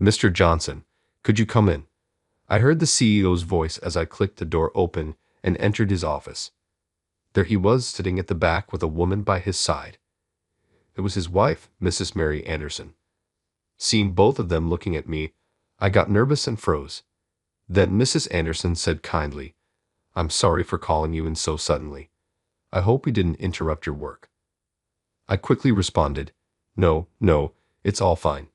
Mr. Johnson, could you come in? I heard the CEO's voice as I clicked the door open and entered his office. There he was, sitting at the back with a woman by his side. It was his wife, Mrs. Mary Anderson. Seeing both of them looking at me, I got nervous and froze. Then Mrs. Anderson said kindly, "I'm sorry for calling you in so suddenly. I hope we didn't interrupt your work." I quickly responded, "No, no, it's all fine."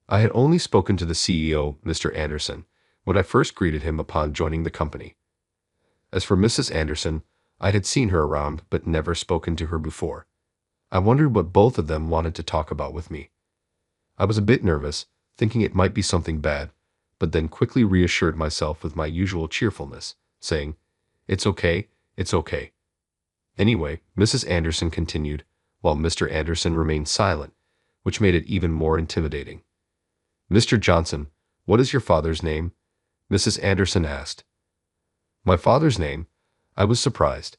I had only spoken to the CEO, Mr. Anderson, when I first greeted him upon joining the company. As for Mrs. Anderson, I had seen her around but never spoken to her before. I wondered what both of them wanted to talk about with me. I was a bit nervous, thinking it might be something bad, but then quickly reassured myself with my usual cheerfulness, saying, "It's okay, it's okay." Anyway, Mrs. Anderson continued, while Mr. Anderson remained silent, which made it even more intimidating. "Mr. Johnson, what is your father's name?" Mrs. Anderson asked. My father's name? I was surprised.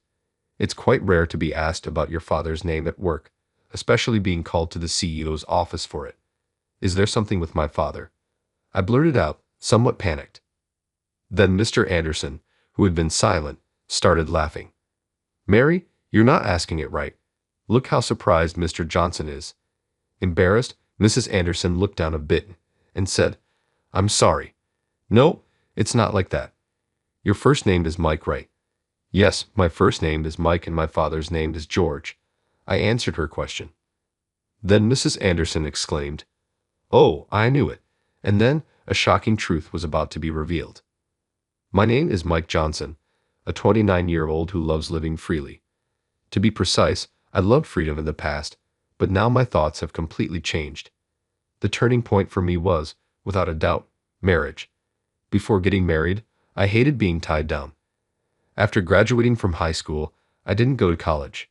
It's quite rare to be asked about your father's name at work, especially being called to the CEO's office for it. Is there something with my father? I blurted out, somewhat panicked. Then Mr. Anderson, who had been silent, started laughing. "Mary, you're not asking it right. Look how surprised Mr. Johnson is." Embarrassed, Mrs. Anderson looked down a bit and said, "I'm sorry. No, it's not like that. Your first name is Mike, right?" "Yes, my first name is Mike and my father's name is George," I answered her question. Then Mrs. Anderson exclaimed, "Oh, I knew it." And then a shocking truth was about to be revealed. My name is Mike Johnson, a 29-year-old who loves living freely. To be precise, I loved freedom in the past, but now my thoughts have completely changed. The turning point for me was, without a doubt, marriage. Before getting married, I hated being tied down. After graduating from high school, I didn't go to college.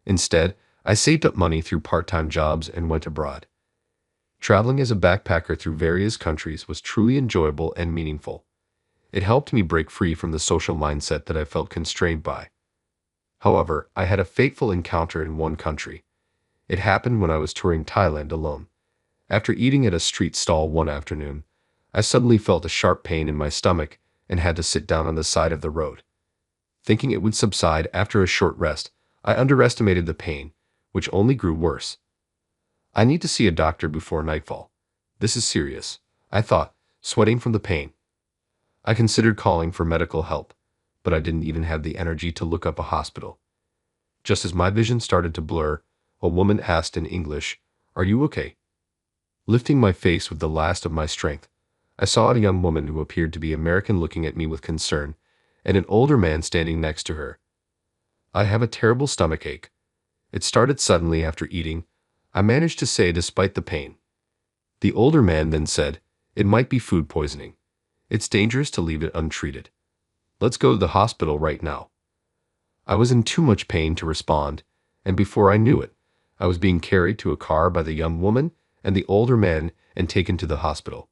Instead, I saved up money through part-time jobs and went abroad. Traveling as a backpacker through various countries was truly enjoyable and meaningful. It helped me break free from the social mindset that I felt constrained by. However, I had a fateful encounter in one country. It happened when I was touring Thailand alone. After eating at a street stall one afternoon, I suddenly felt a sharp pain in my stomach and had to sit down on the side of the road. Thinking it would subside after a short rest, I underestimated the pain, which only grew worse. "I need to see a doctor before nightfall. This is serious," I thought, sweating from the pain. I considered calling for medical help, but I didn't even have the energy to look up a hospital. Just as my vision started to blur, a woman asked in English, "Are you okay?" Lifting my face with the last of my strength, I saw a young woman who appeared to be American looking at me with concern, and an older man standing next to her. "I have a terrible stomachache. It started suddenly after eating," I managed to say despite the pain. The older man then said, "It might be food poisoning. It's dangerous to leave it untreated. Let's go to the hospital right now." I was in too much pain to respond, and before I knew it, I was being carried to a car by the young woman and the older man and taken to the hospital.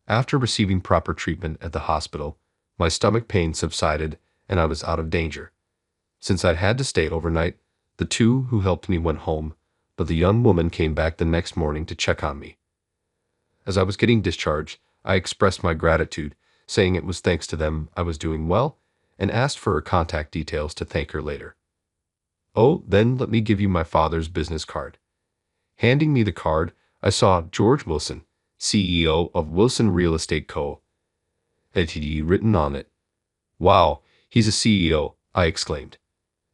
After receiving proper treatment at the hospital, my stomach pain subsided and I was out of danger. Since I'd had to stay overnight, the two who helped me went home, but the young woman came back the next morning to check on me. As I was getting discharged, I expressed my gratitude, saying it was thanks to them I was doing well, and asked for her contact details to thank her later. "Oh, then let me give you my father's business card." Handing me the card, I saw George Wilson, CEO of Wilson Real Estate Co. Ltd. written on it. "Wow, he's a CEO," I exclaimed.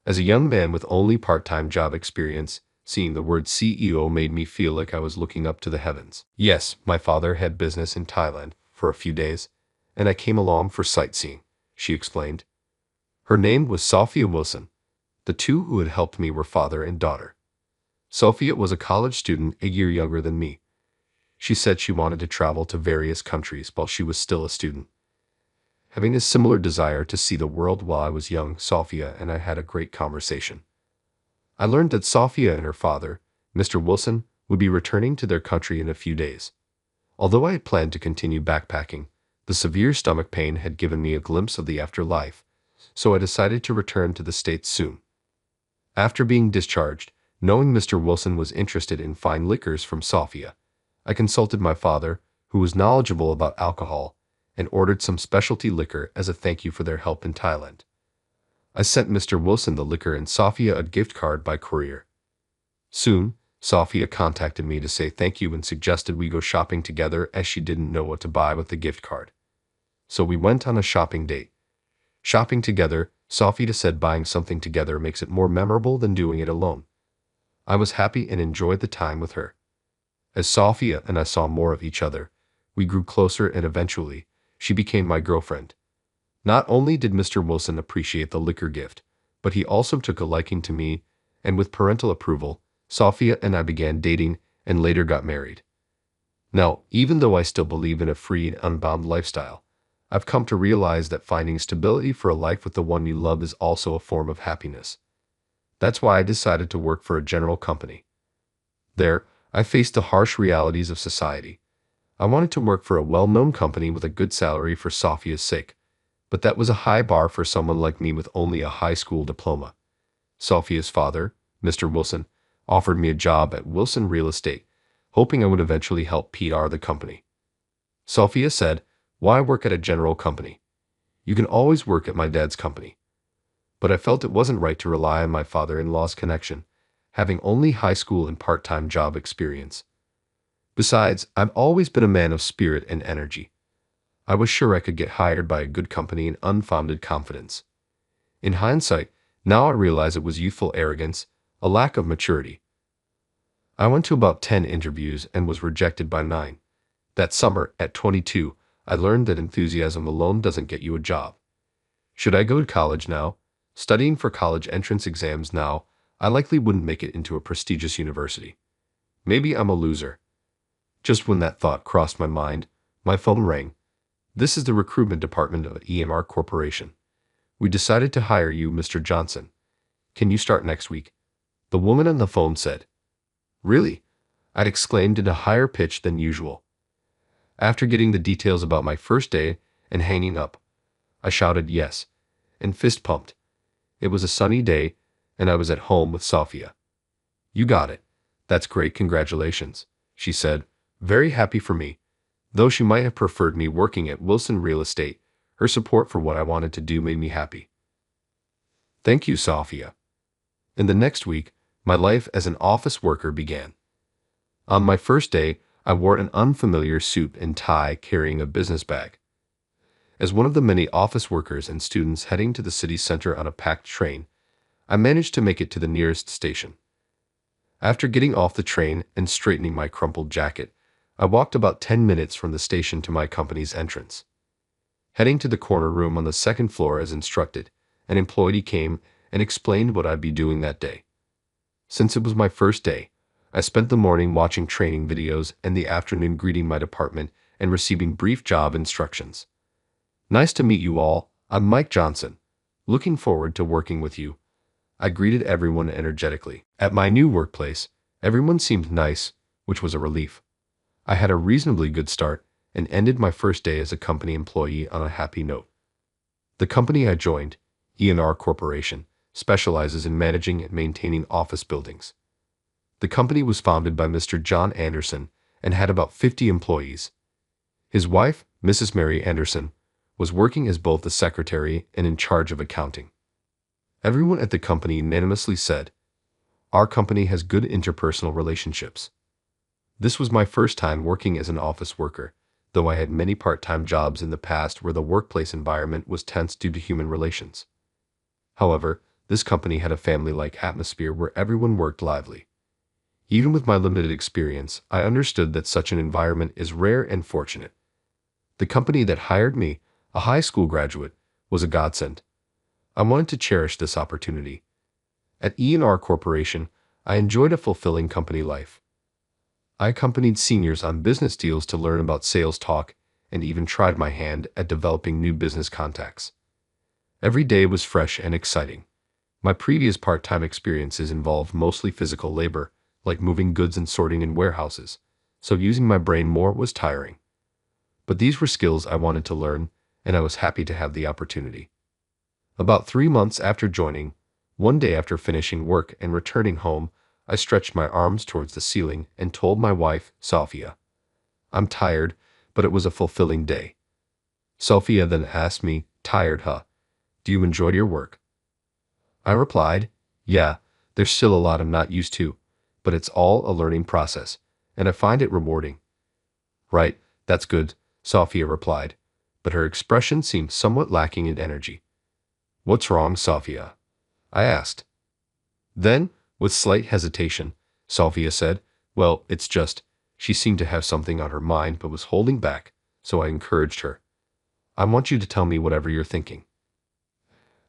As a young man with only part-time job experience, seeing the word CEO made me feel like I was looking up to the heavens. Yes, my father had business in Thailand for a few days, and I came along for sightseeing, she explained. Her name was Sophia Wilson. The two who had helped me were father and daughter. Sophia was a college student a year younger than me. She said she wanted to travel to various countries while she was still a student. Having a similar desire to see the world while I was young, Sophia and I had a great conversation. I learned that Sophia and her father, Mr. Wilson, would be returning to their country in a few days. Although I had planned to continue backpacking, the severe stomach pain had given me a glimpse of the afterlife, so I decided to return to the States soon. After being discharged, knowing Mr. Wilson was interested in fine liquors from Sophia, I consulted my father, who was knowledgeable about alcohol, and ordered some specialty liquor as a thank you for their help in Thailand. I sent Mr. Wilson the liquor and Sophia a gift card by courier. Soon, Sophia contacted me to say thank you and suggested we go shopping together as she didn't know what to buy with the gift card. So we went on a shopping date. Shopping together, Sophia said buying something together makes it more memorable than doing it alone. I was happy and enjoyed the time with her. As Sophia and I saw more of each other, we grew closer and eventually, she became my girlfriend. Not only did Mr. Wilson appreciate the liquor gift, but he also took a liking to me, and with parental approval, Sophia and I began dating and later got married. Now, even though I still believe in a free and unbound lifestyle, I've come to realize that finding stability for a life with the one you love is also a form of happiness. That's why I decided to work for a general company. There, I faced the harsh realities of society. I wanted to work for a well-known company with a good salary for Sophia's sake, but that was a high bar for someone like me with only a high school diploma. Sophia's father, Mr. Wilson, offered me a job at Wilson Real Estate, hoping I would eventually help PR the company. Sophia said, "Why work at a general company? You can always work at my dad's company." But I felt it wasn't right to rely on my father-in-law's connection, having only high school and part-time job experience. Besides, I've always been a man of spirit and energy. I was sure I could get hired by a good company in unfounded confidence. In hindsight, now I realize it was youthful arrogance, a lack of maturity. I went to about 10 interviews and was rejected by 9. That summer, at 22, I learned that enthusiasm alone doesn't get you a job. Should I go to college now? Studying for college entrance exams now, I likely wouldn't make it into a prestigious university. Maybe I'm a loser. Just when that thought crossed my mind, my phone rang. This is the recruitment department of ENR Corporation. We decided to hire you, Mr. Johnson. Can you start next week? The woman on the phone said. Really? I'd exclaimed in a higher pitch than usual. After getting the details about my first day and hanging up, I shouted yes, and fist pumped. It was a sunny day, and I was at home with Sophia. You got it. That's great, congratulations, she said, very happy for me. Though she might have preferred me working at Wilson Real Estate, her support for what I wanted to do made me happy. Thank you, Sophia. In the next week, my life as an office worker began. On my first day, I wore an unfamiliar suit and tie carrying a business bag. As one of the many office workers and students heading to the city center on a packed train, I managed to make it to the nearest station. After getting off the train and straightening my crumpled jacket, I walked about 10 minutes from the station to my company's entrance. Heading to the corner room on the second floor as instructed, an employee came and explained what I'd be doing that day. Since it was my first day, I spent the morning watching training videos and the afternoon greeting my department and receiving brief job instructions. Nice to meet you all, I'm Mike Johnson. Looking forward to working with you. I greeted everyone energetically. At my new workplace, everyone seemed nice, which was a relief. I had a reasonably good start and ended my first day as a company employee on a happy note. The company I joined, ENR Corporation, specializes in managing and maintaining office buildings. The company was founded by Mr. John Anderson and had about 50 employees. His wife, Mrs. Mary Anderson, was working as both the secretary and in charge of accounting. Everyone at the company unanimously said, "Our company has good interpersonal relationships." This was my first time working as an office worker, though I had many part-time jobs in the past where the workplace environment was tense due to human relations. However, this company had a family-like atmosphere where everyone worked lively. Even with my limited experience, I understood that such an environment is rare and fortunate. The company that hired me, a high school graduate, was a godsend. I wanted to cherish this opportunity. At ENR Corporation, I enjoyed a fulfilling company life. I accompanied seniors on business deals to learn about sales talk and even tried my hand at developing new business contacts. Every day was fresh and exciting. My previous part-time experiences involved mostly physical labor, like moving goods and sorting in warehouses, so using my brain more was tiring. But these were skills I wanted to learn, and I was happy to have the opportunity. About 3 months after joining, one day after finishing work and returning home, I stretched my arms towards the ceiling and told my wife, Sophia, "I'm tired, but it was a fulfilling day. Sophia then asked me, tired, huh? Do you enjoy your work? I replied, yeah, there's still a lot I'm not used to, but it's all a learning process, and I find it rewarding. Right, that's good, Sophia replied, but her expression seemed somewhat lacking in energy. What's wrong, Sophia? I asked. Then, with slight hesitation, Sophia said, well, it's just, she seemed to have something on her mind but was holding back, so I encouraged her. I want you to tell me whatever you're thinking.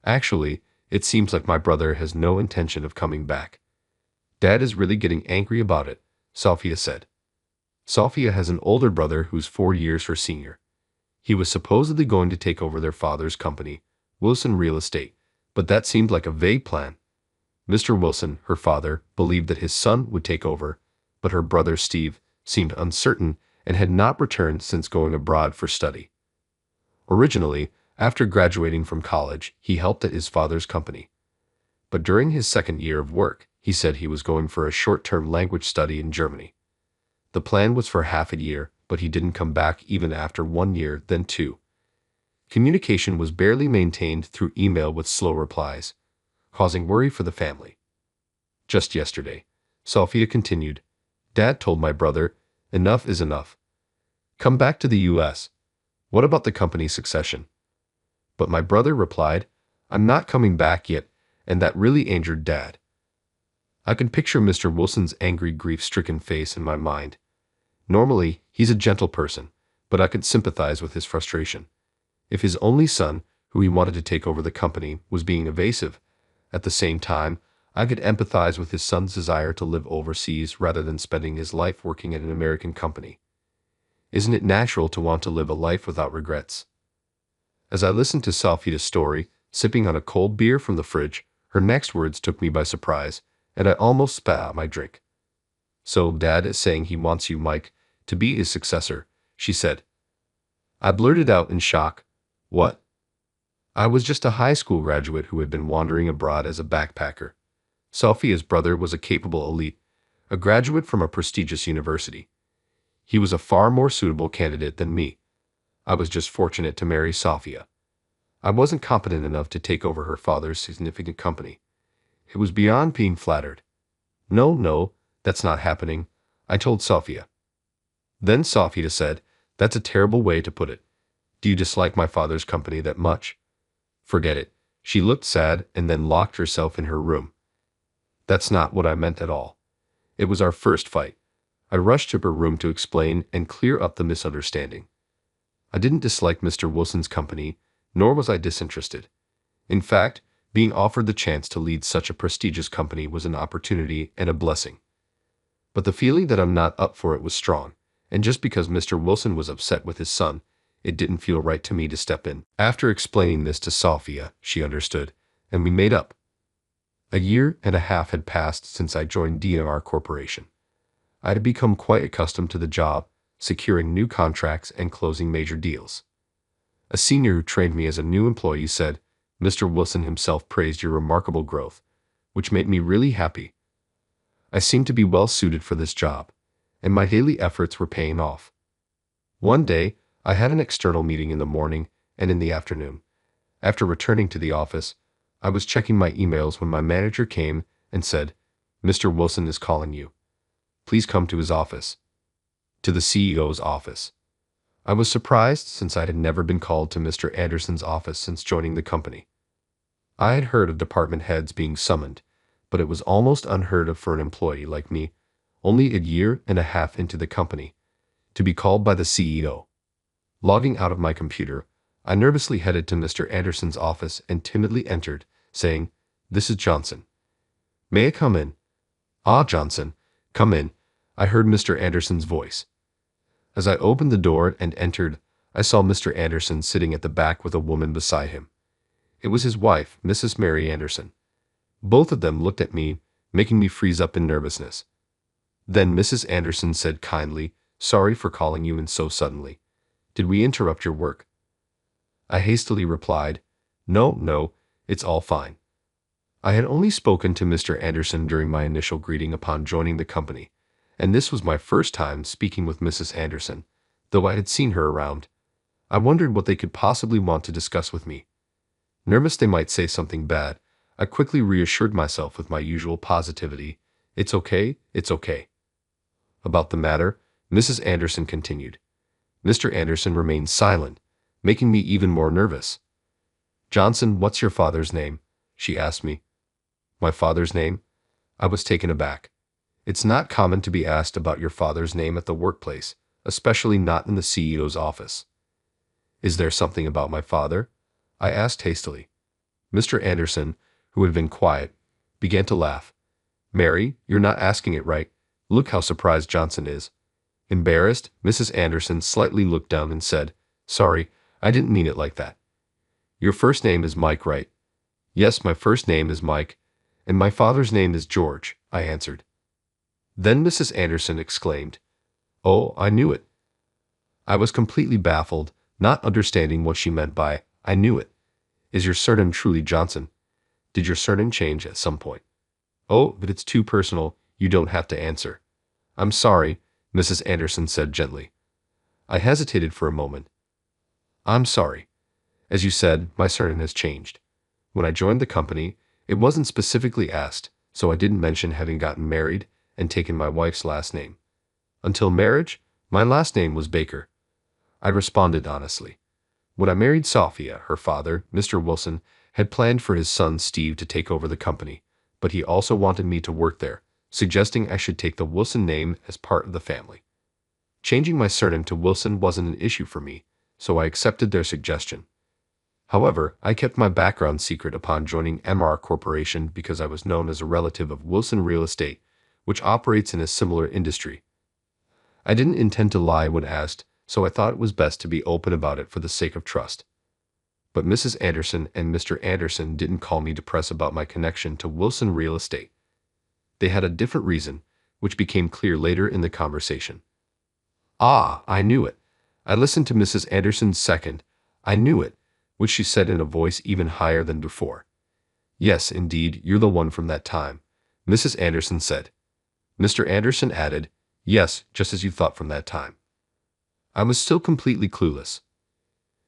Actually, it seems like my brother has no intention of coming back. Dad is really getting angry about it, Sophia said. Sophia has an older brother who's 4 years her senior. He was supposedly going to take over their father's company, Wilson Real Estate, but that seemed like a vague plan. Mr. Wilson, her father, believed that his son would take over, but her brother Steve seemed uncertain and had not returned since going abroad for study. Originally, after graduating from college, he helped at his father's company. But during his second year of work, he said he was going for a short-term language study in Germany. The plan was for half a year, but he didn't come back even after 1 year, then 2. Communication was barely maintained through email with slow replies, causing worry for the family. Just yesterday, Sophia continued, Dad told my brother, enough is enough. Come back to the U.S. What about the company succession? But my brother replied, I'm not coming back yet, and that really angered Dad. I can picture Mr. Wilson's angry, grief-stricken face in my mind. Normally, he's a gentle person, but I could sympathize with his frustration. If his only son, who he wanted to take over the company, was being evasive, at the same time, I could empathize with his son's desire to live overseas rather than spending his life working at an American company. Isn't it natural to want to live a life without regrets? As I listened to Sophia's story, sipping on a cold beer from the fridge, her next words took me by surprise, and I almost spat out my drink. So Dad is saying he wants you, Mike, to be his successor, she said. I blurted out in shock, what? I was just a high school graduate who had been wandering abroad as a backpacker. Sophia's brother was a capable elite, a graduate from a prestigious university. He was a far more suitable candidate than me. I was just fortunate to marry Sophia. I wasn't competent enough to take over her father's significant company. It was beyond being flattered. No, that's not happening, I told Sophia. Then Sophia said, that's a terrible way to put it. Do you dislike my father's company that much? Forget it. She looked sad and then locked herself in her room. That's not what I meant at all. It was our first fight. I rushed to her room to explain and clear up the misunderstanding. I didn't dislike Mr. Wilson's company, nor was I disinterested. In fact, being offered the chance to lead such a prestigious company was an opportunity and a blessing. But the feeling that I'm not up for it was strong, and just because Mr. Wilson was upset with his son, it didn't feel right to me to step in. After explaining this to Sophia, she understood, and we made up. 1.5 years had passed since I joined DMR Corporation. I had become quite accustomed to the job, securing new contracts and closing major deals. A senior who trained me as a new employee said, Mr. Wilson himself praised your remarkable growth, which made me really happy. I seemed to be well suited for this job, and my daily efforts were paying off. One day, I had an external meeting in the morning and in the afternoon. After returning to the office, I was checking my emails when my manager came and said, Mr. Wilson is calling you. Please come to his office. To the CEO's office. I was surprised since I had never been called to Mr. Anderson's office since joining the company. I had heard of department heads being summoned, but it was almost unheard of for an employee like me, only 1.5 years into the company, to be called by the CEO. Logging out of my computer, I nervously headed to Mr. Anderson's office and timidly entered, saying, This is Johnson. May I come in? Ah, Johnson, come in, I heard Mr. Anderson's voice. As I opened the door and entered, I saw Mr. Anderson sitting at the back with a woman beside him. It was his wife, Mrs. Mary Anderson. Both of them looked at me, making me freeze up in nervousness. Then Mrs. Anderson said kindly, Sorry for calling you in so suddenly. Did we interrupt your work? I hastily replied, No, it's all fine. I had only spoken to Mr. Anderson during my initial greeting upon joining the company, and this was my first time speaking with Mrs. Anderson, though I had seen her around. I wondered what they could possibly want to discuss with me. Nervous they might say something bad, I quickly reassured myself with my usual positivity. It's okay, it's okay. About the matter, Mrs. Anderson continued. Mr. Anderson remained silent, making me even more nervous. Johnson, what's your father's name? She asked me. My father's name? I was taken aback. It's not common to be asked about your father's name at the workplace, especially not in the CEO's office. Is there something about my father? I asked hastily. Mr. Anderson, who had been quiet, began to laugh. Mary, you're not asking it right. Look how surprised Johnson is. Embarrassed, Mrs. Anderson slightly looked down and said, Sorry, I didn't mean it like that. Your first name is Mike, right? Yes, my first name is Mike, and my father's name is George, I answered. Then Mrs. Anderson exclaimed, Oh, I knew it. I was completely baffled, not understanding what she meant by, I knew it. Is your surname truly Johnson? Did your surname change at some point? Oh, but it's too personal, you don't have to answer. I'm sorry, Mrs. Anderson said gently. I hesitated for a moment. I'm sorry. As you said, my surname has changed. When I joined the company, it wasn't specifically asked, so I didn't mention having gotten married and taken my wife's last name. Until marriage, my last name was Baker. I responded honestly. When I married Sophia, her father, Mr. Wilson, had planned for his son Steve to take over the company, but he also wanted me to work there, suggesting I should take the Wilson name as part of the family. Changing my surname to Wilson wasn't an issue for me, so I accepted their suggestion. However, I kept my background secret upon joining MR Corporation because I was known as a relative of Wilson Real Estate, which operates in a similar industry. I didn't intend to lie when asked, so I thought it was best to be open about it for the sake of trust. But Mrs. Anderson and Mr. Anderson didn't call me to press about my connection to Wilson Real Estate. They had a different reason, which became clear later in the conversation. Ah, I knew it. I listened to Mrs. Anderson's second, I knew it, which she said in a voice even higher than before. Yes, indeed, you're the one from that time, Mrs. Anderson said. Mr. Anderson added, Yes, just as you thought from that time. I was still completely clueless.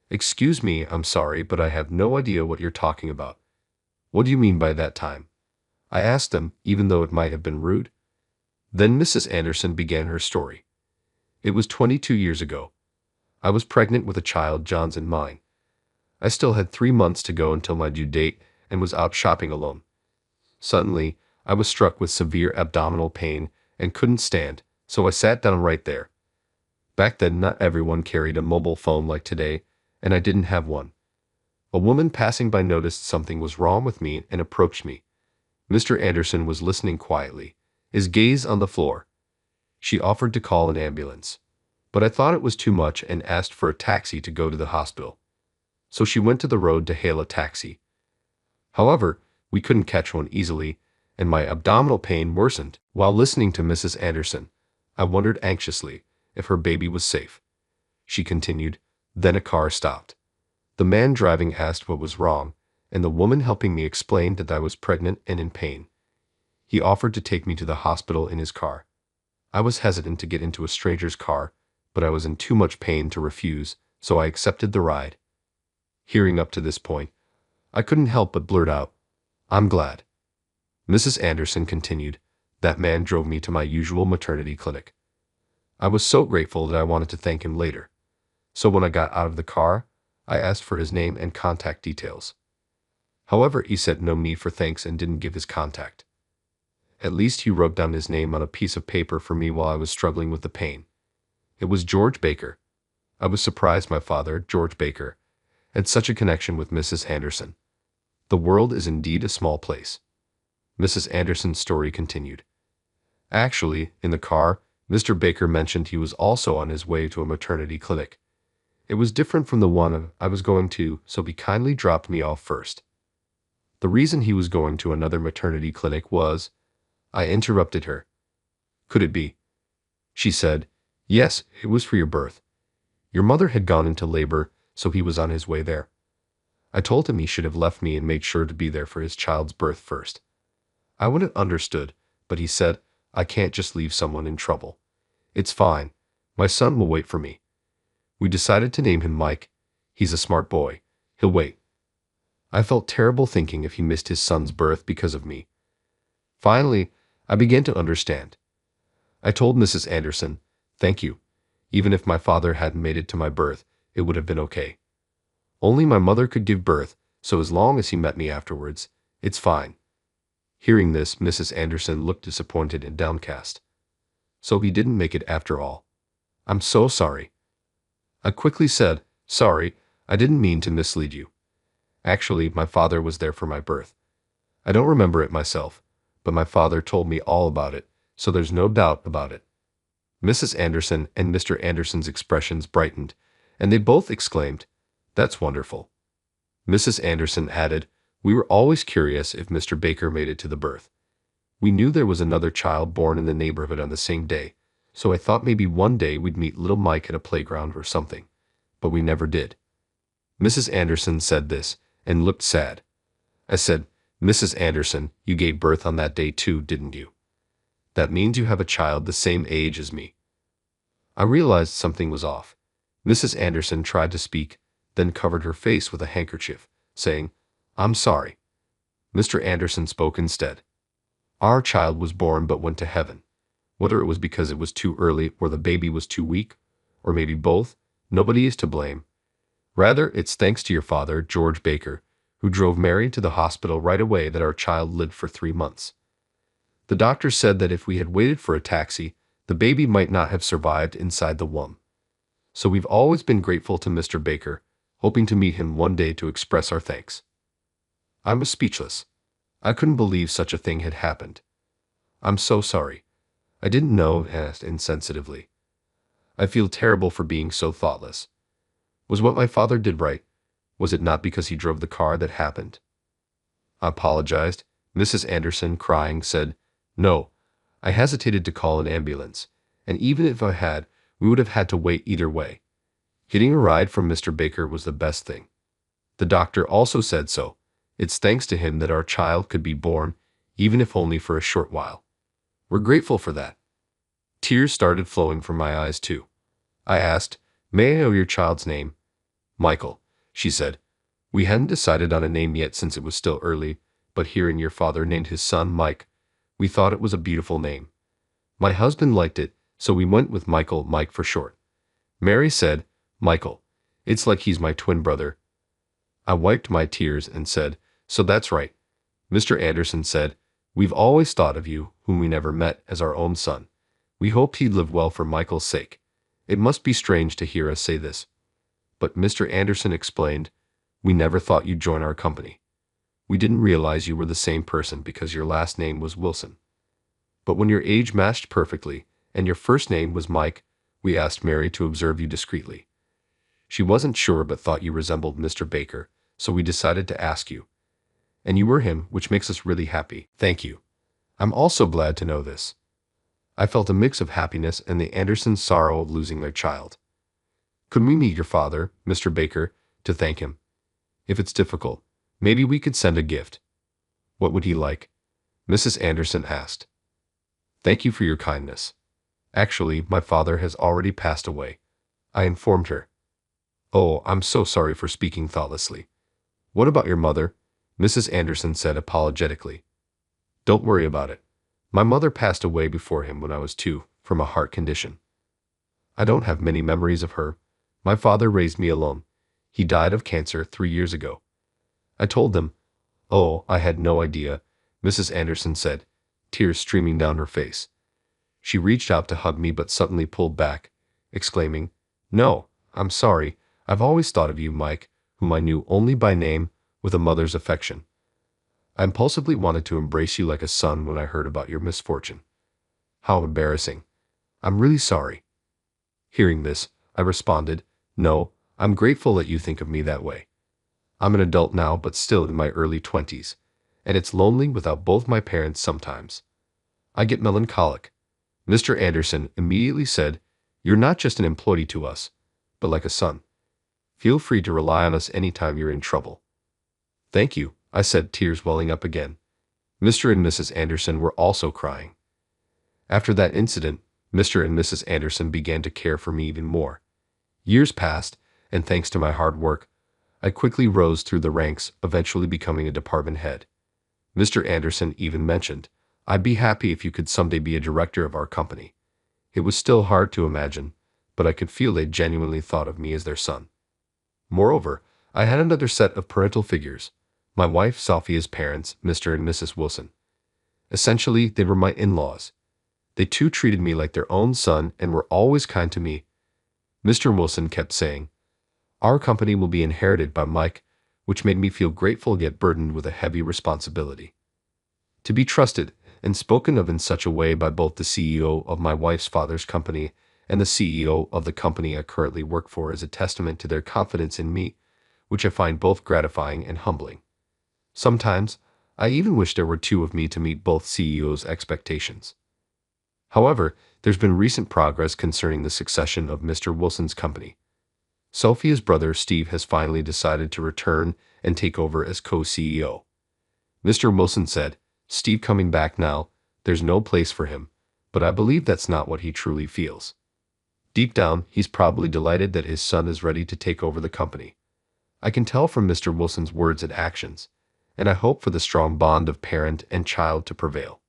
Excuse me, I'm sorry, but I have no idea what you're talking about. What do you mean by that time? I asked them, even though it might have been rude. Then Mrs. Anderson began her story. It was 22 years ago. I was pregnant with a child John's and mine. I still had 3 months to go until my due date and was out shopping alone. Suddenly, I was struck with severe abdominal pain and couldn't stand, so I sat down right there. Back then, not everyone carried a mobile phone like today, and I didn't have one. A woman passing by noticed something was wrong with me and approached me. Mr. Anderson was listening quietly, his gaze on the floor. She offered to call an ambulance, but I thought it was too much and asked for a taxi to go to the hospital. So she went to the road to hail a taxi. However, we couldn't catch one easily, and my abdominal pain worsened. While listening to Mrs. Anderson, I wondered anxiously if her baby was safe. She continued, Then a car stopped. The man driving asked what was wrong, and the woman helping me explained that I was pregnant and in pain. He offered to take me to the hospital in his car. I was hesitant to get into a stranger's car, but I was in too much pain to refuse, so I accepted the ride. Hearing up to this point, I couldn't help but blurt out, I'm glad. Mrs. Anderson continued, That man drove me to my usual maternity clinic. I was so grateful that I wanted to thank him later. So when I got out of the car, I asked for his name and contact details. However, he said no need for thanks and didn't give his contact. At least he wrote down his name on a piece of paper for me while I was struggling with the pain. It was George Baker. I was surprised my father, George Baker, had such a connection with Mrs. Anderson. The world is indeed a small place. Mrs. Anderson's story continued. Actually, in the car, Mr. Baker mentioned he was also on his way to a maternity clinic. It was different from the one I was going to, so he kindly dropped me off first. The reason he was going to another maternity clinic was, I interrupted her. Could it be? She said, Yes, it was for your birth. Your mother had gone into labor, so he was on his way there. I told him he should have left me and made sure to be there for his child's birth first. I would have understood, but he said, I can't just leave someone in trouble. It's fine. My son will wait for me. We decided to name him Mike. He's a smart boy. He'll wait. I felt terrible thinking if he missed his son's birth because of me. Finally, I began to understand. I told Mrs. Anderson, "Thank you. Even if my father hadn't made it to my birth, it would have been okay. Only my mother could give birth, so as long as he met me afterwards, it's fine." Hearing this, Mrs. Anderson looked disappointed and downcast. "So he didn't make it after all. I'm so sorry." I quickly said, "Sorry, I didn't mean to mislead you. Actually, my father was there for my birth. I don't remember it myself, but my father told me all about it, so there's no doubt about it." Mrs. Anderson and Mr. Anderson's expressions brightened, and they both exclaimed, "That's wonderful." Mrs. Anderson added, "We were always curious if Mr. Baker made it to the birth. We knew there was another child born in the neighborhood on the same day, so I thought maybe one day we'd meet little Mike at a playground or something, but we never did." Mrs. Anderson said this and looked sad. I said, "Mrs. Anderson, you gave birth on that day too, didn't you? That means you have a child the same age as me." I realized something was off. Mrs. Anderson tried to speak, then covered her face with a handkerchief, saying, "I'm sorry." Mr. Anderson spoke instead. "Our child was born but went to heaven. Whether it was because it was too early or the baby was too weak, or maybe both, nobody is to blame. Rather, it's thanks to your father, George Baker, who drove Mary to the hospital right away that our child lived for 3 months. The doctor said that if we had waited for a taxi, the baby might not have survived inside the womb. So we've always been grateful to Mr. Baker, hoping to meet him one day to express our thanks." I was speechless. I couldn't believe such a thing had happened. "I'm so sorry. I didn't know," I asked insensitively. "I feel terrible for being so thoughtless. Was what my father did right? Was it not because he drove the car that happened?" I apologized. Mrs. Anderson, crying, said, "No, I hesitated to call an ambulance, and even if I had, we would have had to wait either way. Getting a ride from Mr. Baker was the best thing. The doctor also said so. It's thanks to him that our child could be born, even if only for a short while. We're grateful for that." Tears started flowing from my eyes too. I asked, "May I know your child's name?" "Michael," she said. "We hadn't decided on a name yet since it was still early, but hearing your father named his son Mike, we thought it was a beautiful name. My husband liked it, so we went with Michael, Mike for short." Mary said, "Michael, it's like he's my twin brother." I wiped my tears and said, "So that's right." Mr. Anderson said, "We've always thought of you, whom we never met, as our own son. We hoped he'd live well for Michael's sake. It must be strange to hear us say this." But Mr. Anderson explained, "We never thought you'd join our company. We didn't realize you were the same person because your last name was Wilson. But when your age matched perfectly, and your first name was Mike, we asked Mary to observe you discreetly. She wasn't sure but thought you resembled Mr. Baker, so we decided to ask you. And you were him, which makes us really happy. Thank you. I'm also glad to know this." I felt a mix of happiness and the Andersons' sorrow of losing their child. "Could we meet your father, Mr. Baker, to thank him? If it's difficult, maybe we could send a gift." "What would he like?" Mrs. Anderson asked. "Thank you for your kindness. Actually, my father has already passed away," I informed her. "Oh, I'm so sorry for speaking thoughtlessly. What about your mother?" Mrs. Anderson said apologetically. "Don't worry about it. My mother passed away before him when I was 2, from a heart condition. I don't have many memories of her. My father raised me alone. He died of cancer 3 years ago." I told them. "Oh, I had no idea," Mrs. Anderson said, tears streaming down her face. She reached out to hug me but suddenly pulled back, exclaiming, "No, I'm sorry. I've always thought of you, Mike, whom I knew only by name, with a mother's affection. I impulsively wanted to embrace you like a son when I heard about your misfortune. How embarrassing. I'm really sorry." Hearing this, I responded, "No, I'm grateful that you think of me that way. I'm an adult now but still in my early 20s, and it's lonely without both my parents sometimes. I get melancholic." Mr. Anderson immediately said, "You're not just an employee to us, but like a son. Feel free to rely on us anytime you're in trouble." "Thank you," I said, tears welling up again. Mr. and Mrs. Anderson were also crying. After that incident, Mr. and Mrs. Anderson began to care for me even more. Years passed, and thanks to my hard work, I quickly rose through the ranks, eventually becoming a department head. Mr. Anderson even mentioned, "I'd be happy if you could someday be a director of our company." It was still hard to imagine, but I could feel they genuinely thought of me as their son. Moreover, I had another set of parental figures, my wife Sophia's parents, Mr. and Mrs. Wilson. Essentially, they were my in-laws. They too treated me like their own son and were always kind to me. Mr. Wilson kept saying, "Our company will be inherited by Mike," which made me feel grateful yet burdened with a heavy responsibility. To be trusted and spoken of in such a way by both the CEO of my wife's father's company and the CEO of the company I currently work for is a testament to their confidence in me, which I find both gratifying and humbling. Sometimes, I even wish there were two of me to meet both CEOs' expectations. However, there's been recent progress concerning the succession of Mr. Wilson's company. Sophia's brother Steve has finally decided to return and take over as co-CEO. Mr. Wilson said, "Steve coming back now, there's no place for him," but I believe that's not what he truly feels. Deep down, he's probably delighted that his son is ready to take over the company. I can tell from Mr. Wilson's words and actions, and I hope for the strong bond of parent and child to prevail.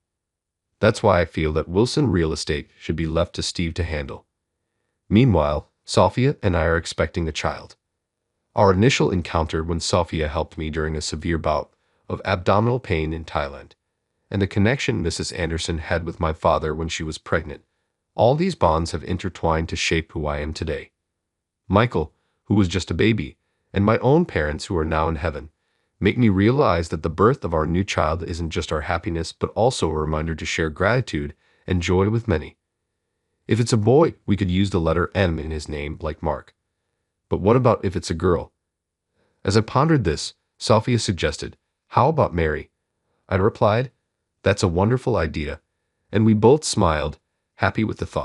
That's why I feel that Wilson Real Estate should be left to Steve to handle. Meanwhile, Sophia and I are expecting a child. Our initial encounter when Sophia helped me during a severe bout of abdominal pain in Thailand, and the connection Mrs. Anderson had with my father when she was pregnant, all these bonds have intertwined to shape who I am today. Michael, who was just a baby, and my own parents who are now in heaven, make me realize that the birth of our new child isn't just our happiness but also a reminder to share gratitude and joy with many. If it's a boy, we could use the letter M in his name like Mark. But what about if it's a girl? As I pondered this, Sophia suggested, "How about Mary?" I replied, "That's a wonderful idea," and we both smiled, happy with the thought.